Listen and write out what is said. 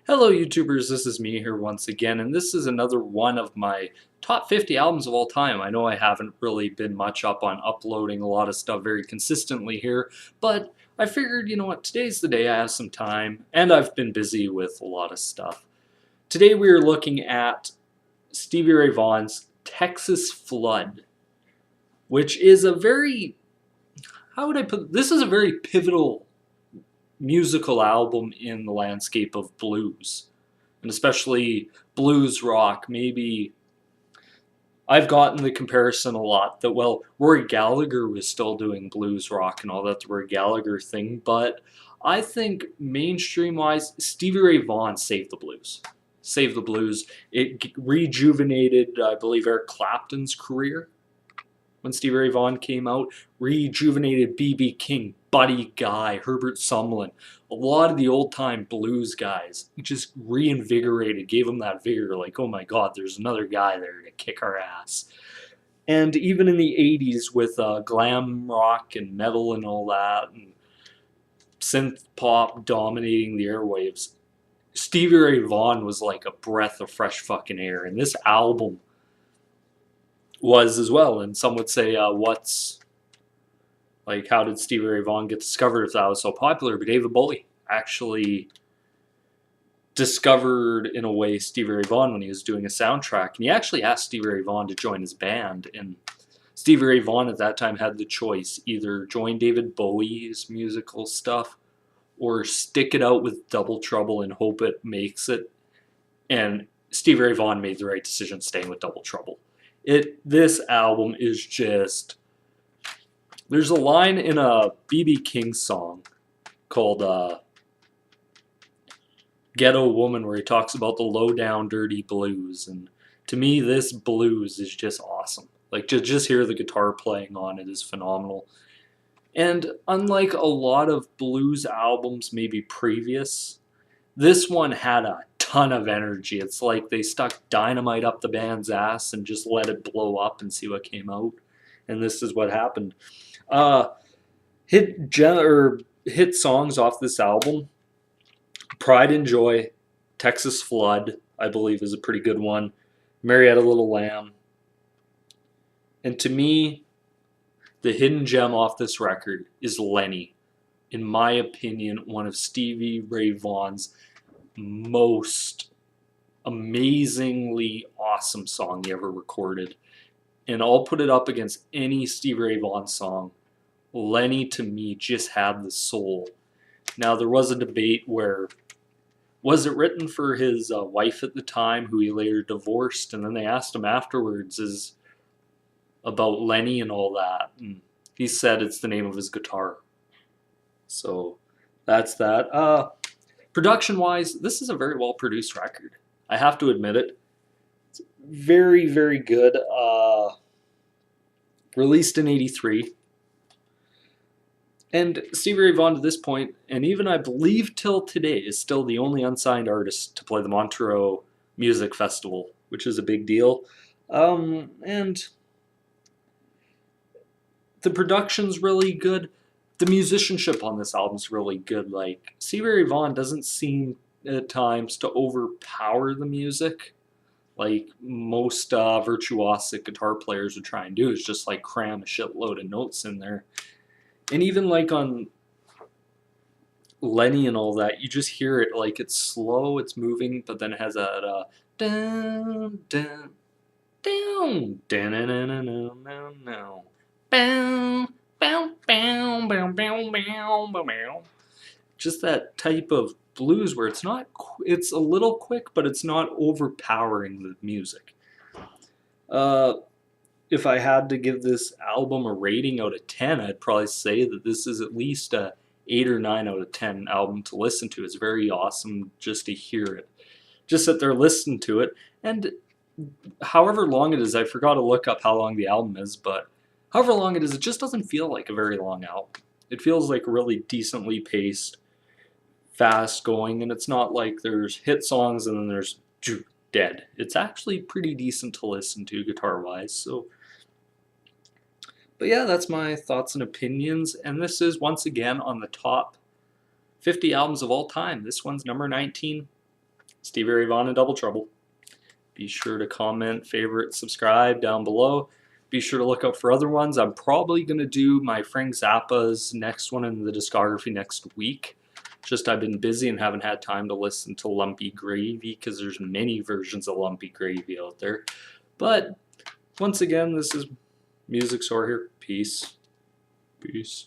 Hello YouTubers, this is me here once again, and this is another one of my top 50 albums of all time. I know I haven't really been much up on uploading a lot of stuff very consistently here, but I figured, you know what, today's the day I have some time, and I've been busy with a lot of stuff. Today we are looking at Stevie Ray Vaughan's Texas Flood, which is a very, how would I put, this is a very pivotal musical album in the landscape of blues, and especially blues rock. Maybe I've gotten the comparison a lot that, well, Rory Gallagher was still doing blues rock and all that, the Rory Gallagher thing, but I think mainstream wise, Stevie Ray Vaughan saved the blues. Saved the blues. It rejuvenated, I believe, Eric Clapton's career when Stevie Ray Vaughan came out, rejuvenated B.B. King, Buddy Guy, Herbert Sumlin, a lot of the old-time blues guys, just reinvigorated, gave them that vigor, like, oh my god, there's another guy there to kick our ass. And even in the 80s with glam rock and metal and all that, and synth pop dominating the airwaves, Stevie Ray Vaughan was like a breath of fresh fucking air, and this album was as well. And some would say, how did Stevie Ray Vaughan get discovered if that was so popular? But David Bowie actually discovered, in a way, Stevie Ray Vaughan when he was doing a soundtrack. And he actually asked Stevie Ray Vaughan to join his band. And Stevie Ray Vaughan at that time had the choice, either join David Bowie's musical stuff or stick it out with Double Trouble and hope it makes it. And Stevie Ray Vaughan made the right decision staying with Double Trouble. This album is just, there's a line in a B.B. King song called Ghetto Woman where he talks about the low down dirty blues, and to me this blues is just awesome. Like, just hear the guitar playing on it is phenomenal. And unlike a lot of blues albums maybe previous, this one had a ton of energy. It's like they stuck dynamite up the band's ass and just let it blow up and see what came out. And this is what happened. Hit songs off this album: Pride and Joy, Texas Flood, I believe is a pretty good one, Marietta Little Lamb. And to me, the hidden gem off this record is Lenny. In my opinion, one of Stevie Ray Vaughan's most amazingly awesome song he ever recorded. And I'll put it up against any Stevie Ray Vaughan song. Lenny, to me, just had the soul. Now, there was a debate where, was it written for his wife at the time, who he later divorced? And then they asked him afterwards about Lenny and all that. And he said it's the name of his guitar. So that's that. Production-wise, this is a very well-produced record. I have to admit it. It's very, very good. Released in '83. And Stevie Ray Vaughan to this point, and even I believe till today, is still the only unsigned artist to play the Montreux Music Festival, which is a big deal. And the production's really good. The musicianship on this album's really good. Like, Stevie Ray Vaughan doesn't seem at times to overpower the music like most virtuosic guitar players would try and do. Is just like cram a shitload of notes in there. And even like on Lenny and all that, you just hear it like it's slow, it's moving, but then it has that down, down, down, down, down, down, down, down. Bow, bow, bow, bow, bow, bow, bow. Just that type of blues where it's not, it's a little quick, but it's not overpowering the music. If I had to give this album a rating out of 10, I'd probably say that this is at least a 8 or 9 out of 10 album to listen to. It's very awesome just to hear it. Just sit there, listen to it, and however long it is, I forgot to look up how long the album is, but however long it is, it just doesn't feel like a very long album. It feels like really decently paced, fast going, and it's not like there's hit songs and then there's dead. It's actually pretty decent to listen to guitar-wise. So, but yeah, that's my thoughts and opinions, and this is once again on the top 50 albums of all time. This one's number 19. Stevie Ray Vaughan and Double Trouble. Be sure to comment, favorite, subscribe down below. Be sure to look out for other ones. I'm probably going to do my Frank Zappa's next one in the discography next week. Just I've been busy and haven't had time to listen to Lumpy Gravy because there's many versions of Lumpy Gravy out there. But once again, this is Music Soar here. Peace. Peace.